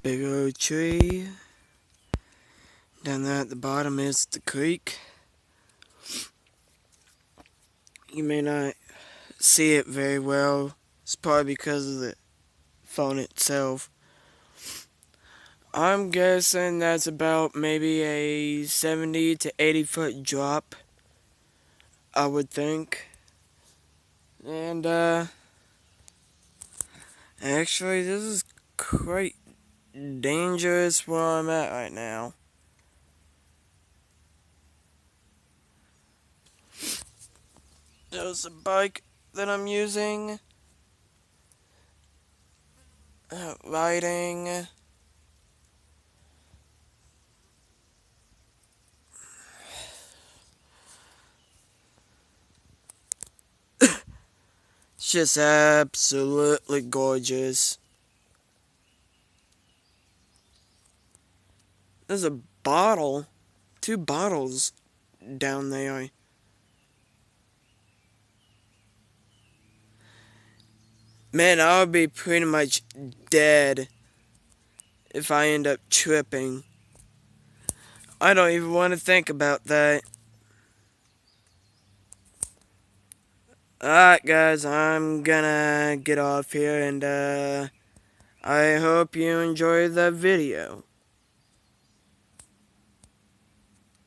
big old tree. Down there at the bottom is the creek. You may not see it very well. It's probably because of the phone itself. I'm guessing that's about maybe a 70 to 80 foot drop, I would think. And actually this is quite dangerous where I'm at right now. There's a bike that I'm using, riding. It's just absolutely gorgeous. There's a bottle, two bottles down there. Man, I would be pretty much dead if I end up tripping. I don't even want to think about that. Alright guys, I'm gonna get off here and I hope you enjoyed that video.